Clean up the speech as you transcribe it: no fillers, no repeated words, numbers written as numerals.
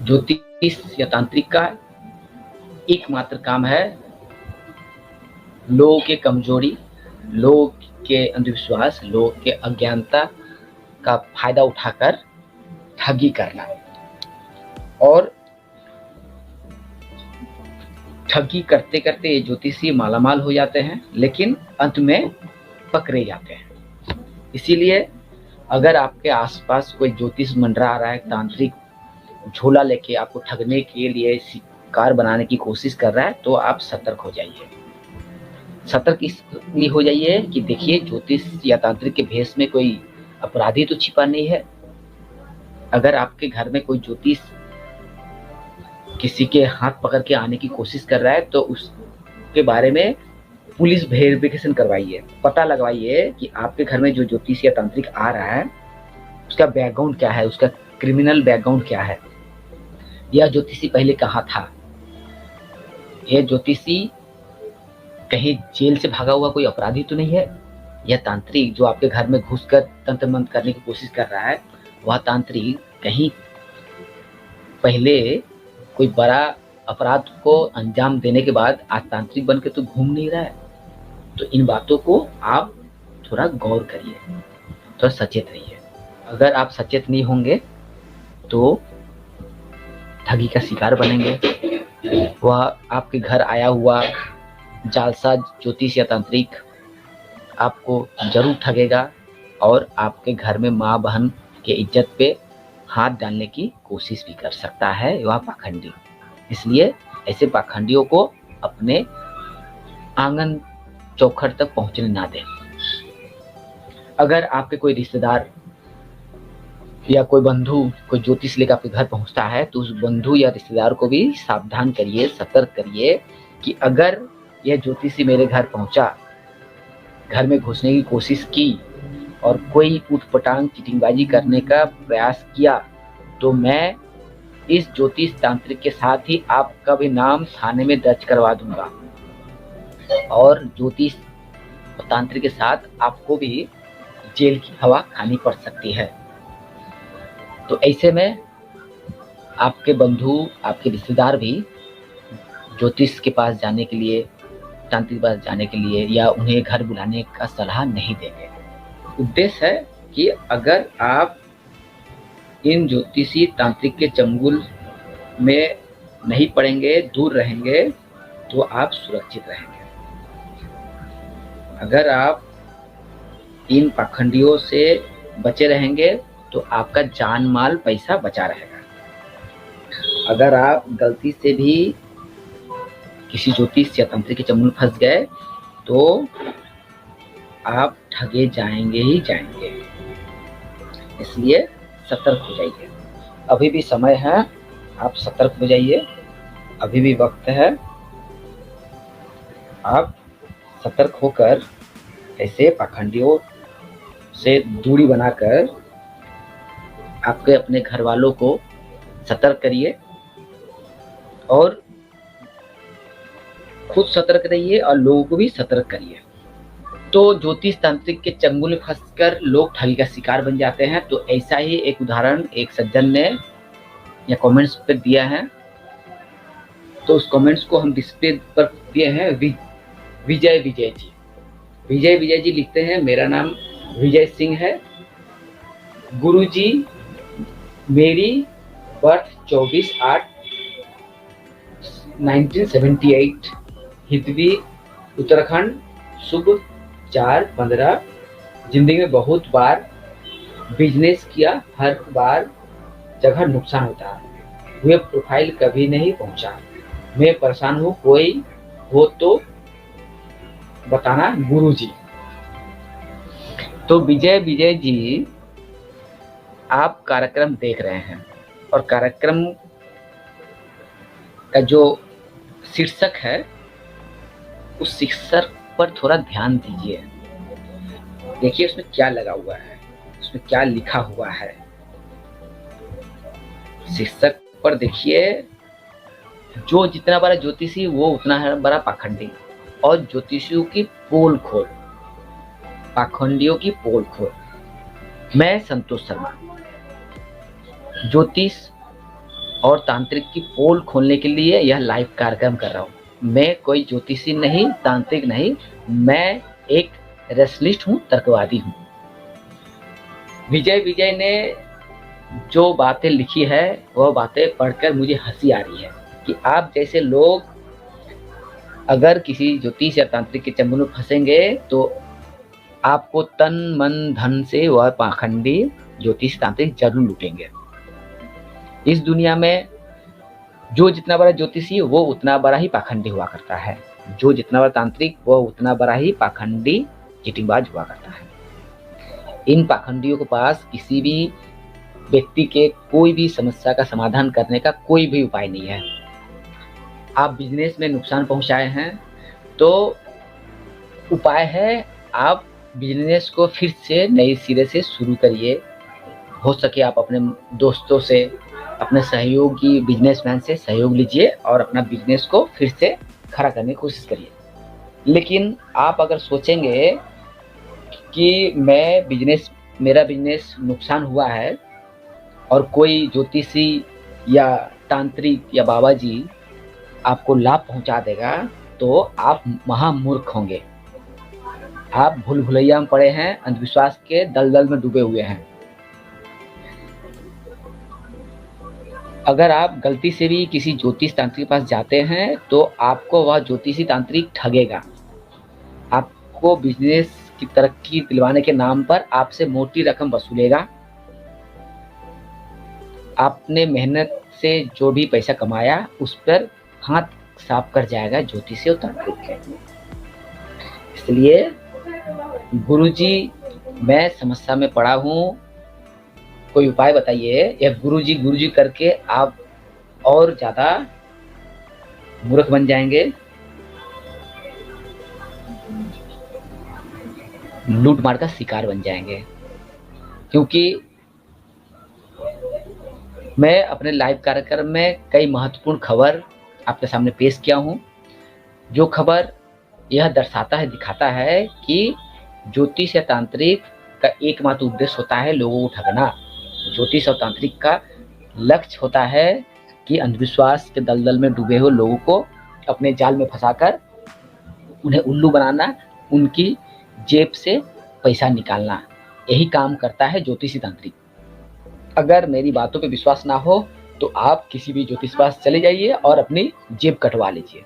ज्योतिष या तांत्रिक का एकमात्र काम है लोगों के कमजोरी, लोगों के अंधविश्वास, लोगों के अज्ञानता का फायदा उठाकर ठगी करना, और ठगी करते करते ये ज्योतिषी मालामाल हो जाते हैं, लेकिन अंत में पकड़े जाते हैं। इसीलिए अगर आपके आसपास कोई ज्योतिष मंडरा रहा है, तांत्रिक झोला लेके आपको ठगने के लिए शिकार बनाने की कोशिश कर रहा है, तो आप सतर्क हो जाइए। सतर्क इसलिए हो जाइए कि देखिए, ज्योतिष या तांत्रिक के भेष में कोई अपराधी तो छिपा नहीं है। अगर आपके घर में कोई ज्योतिष किसी के हाथ पकड़ के आने की कोशिश कर रहा है, तो उसके बारे में पुलिस वेरिफिकेशन करवाइए, पता लगवाइए कि आपके घर में जो ज्योतिष या तांत्रिक आ रहा है उसका बैकग्राउंड क्या है, उसका क्रिमिनल बैकग्राउंड क्या है, यह ज्योतिषी पहले कहाँ था, यह ज्योतिषी कहीं जेल से भागा हुआ कोई अपराधी तो नहीं है। यह तांत्रिक जो आपके घर में घुसकर तंत्र मंत्र करने की कोशिश कर रहा है, वह तांत्रिक कहीं पहले कोई बड़ा अपराध को अंजाम देने के बाद आज तांत्रिक बन के तो घूम नहीं रहा है। तो इन बातों को आप थोड़ा गौर करिए, थोड़ा सचेत रहिए। अगर आप सचेत नहीं होंगे तो ठगी का शिकार बनेंगे। वह आपके घर आया हुआ जालसाज ज्योतिष या तांत्रिक आपको जरूर ठगेगा और आपके घर में माँ बहन के इज्जत पे हाथ डालने की कोशिश भी कर सकता है वह पाखंडी। इसलिए ऐसे पाखंडियों को अपने आंगन चौखट तक पहुंचने ना दें। अगर आपके कोई रिश्तेदार या कोई बंधु कोई ज्योतिष लेकर आपके घर पहुंचता है, तो उस बंधु या रिश्तेदार को भी सावधान करिए, सतर्क करिए कि अगर यह ज्योतिषी मेरे घर पहुंचा, घर में घुसने की कोशिश की और कोई उठपटांग चीटिंगबाजी करने का प्रयास किया, तो मैं इस ज्योतिष तांत्रिक के साथ ही आपका भी नाम थाने में दर्ज करवा दूंगा और ज्योतिष तांत्रिक के साथ आपको भी जेल की हवा खानी पड़ सकती है। तो ऐसे में आपके बंधु, आपके रिश्तेदार भी ज्योतिष के पास जाने के लिए, तांत्रिक के पास जाने के लिए या उन्हें घर बुलाने का सलाह नहीं देंगे। उद्देश्य है कि अगर आप इन ज्योतिषी तांत्रिक के चंगुल में नहीं पड़ेंगे, दूर रहेंगे, तो आप सुरक्षित रहेंगे। अगर आप इन पाखंडियों से बचे रहेंगे तो आपका जान माल पैसा बचा रहेगा। अगर आप गलती से भी किसी ज्योतिष या तांत्रिक के चंगुल में फंस गए तो आप ठगे जाएंगे ही जाएंगे। इसलिए सतर्क हो जाइए। अभी भी समय है, आप सतर्क हो जाइए, अभी भी वक्त है। आप सतर्क होकर ऐसे पाखंडियों से दूरी बनाकर आपके अपने घर वालों को सतर्क करिए और खुद सतर्क रहिए और लोगों को भी सतर्क करिए। तो ज्योतिष तांत्रिक के चंगुल में फंसकर लोग ठगी का शिकार बन जाते हैं। तो ऐसा ही एक उदाहरण एक सज्जन ने या कमेंट्स पर दिया है, तो उस कमेंट्स को हम डिस्प्ले पर दिए हैं। विजय विजय जी लिखते हैं, मेरा नाम विजय सिंह है गुरुजी, मेरी बर्थ 24/8/1978 हितवी उत्तराखंड, शुभ 4/15। जिंदगी में बहुत बार बिजनेस किया, हर बार जगह नुकसान होता है, वेब प्रोफाइल कभी नहीं पहुंचा, मैं परेशान हूँ, कोई हो तो बताना गुरुजी। तो विजय जी, आप कार्यक्रम देख रहे हैं और कार्यक्रम का जो शीर्षक है उस शीर्षक पर थोड़ा ध्यान दीजिए। देखिए उसमें क्या लगा हुआ है, उसमें क्या लिखा हुआ है। शीर्षक पर देखिए, जो जितना बड़ा ज्योतिषी वो उतना है बड़ा पाखंडी, और ज्योतिषियों की पोल खोल। पाखंडियों की पोल खोल। मैं संतोष शर्मा ज्योतिष और तांत्रिक की पोल खोलने के लिए यह लाइव कार्यक्रम कर रहा हूँ। मैं कोई ज्योतिषी नहीं, तांत्रिक नहीं, मैं एक रेसलिस्ट हूँ, तर्कवादी हूँ। विजय विजय ने जो बातें लिखी है वह बातें पढ़कर मुझे हंसी आ रही है कि आप जैसे लोग अगर किसी ज्योतिष या तांत्रिक के चंगुल में फंसेंगे तो आपको तन मन धन से वह पाखंडी ज्योतिष तांत्रिक जरूर लूटेंगे। इस दुनिया में जो जितना बड़ा ज्योतिषी वो उतना बड़ा ही पाखंडी हुआ करता है, जो जितना बड़ा तांत्रिक वो उतना बड़ा ही पाखंडी चिटिंगबाज हुआ करता है। इन पाखंडियों के पास किसी भी व्यक्ति के कोई भी समस्या का समाधान करने का कोई भी उपाय नहीं है। आप बिजनेस में नुकसान पहुंचाए हैं तो उपाय है आप बिजनेस को फिर से नए सिरे से शुरू करिए। हो सके आप अपने दोस्तों से, अपने सहयोगी बिजनेसमैन से सहयोग लीजिए और अपना बिजनेस को फिर से खड़ा करने की कोशिश करिए। लेकिन आप अगर सोचेंगे कि मेरा बिजनेस नुकसान हुआ है और कोई ज्योतिषी या तांत्रिक या बाबा जी आपको लाभ पहुंचा देगा तो आप महामूर्ख होंगे। आप भूल भुलैया में पड़े हैं, अंधविश्वास के दलदल में डूबे हुए हैं। अगर आप गलती से भी किसी ज्योतिष तांत्रिक के पास जाते हैं तो आपको वह ज्योतिषी तांत्रिक ठगेगा। आपको बिजनेस की तरक्की दिलवाने के नाम पर आपसे मोटी रकम वसूलेगा। आपने मेहनत से जो भी पैसा कमाया उस पर हाथ साफ कर जाएगा ज्योतिषी और तांत्रिक के। इसलिए गुरुजी मैं समस्या में पड़ा हूँ, कोई उपाय बताइए। या गुरुजी करके आप और ज्यादा मूर्ख बन जाएंगे, लूट मार का शिकार बन जाएंगे। क्योंकि मैं अपने लाइव कार्यक्रम में कई महत्वपूर्ण खबर आपके सामने पेश किया हूँ। जो खबर यह दर्शाता है, दिखाता है कि ज्योतिष या तांत्रिक का एकमात्र उद्देश्य होता है लोगों को ठगना। ज्योतिष और तांत्रिक का लक्ष्य होता है कि अंधविश्वास के दलदल में डूबे हुए लोगों को अपने जाल में फंसाकर उन्हें उल्लू बनाना, उनकी जेब से पैसा निकालना। यही काम करता है ज्योतिषी तांत्रिक। अगर मेरी बातों पे विश्वास ना हो तो आप किसी भी ज्योतिष पास चले जाइए और अपनी जेब कटवा लीजिए।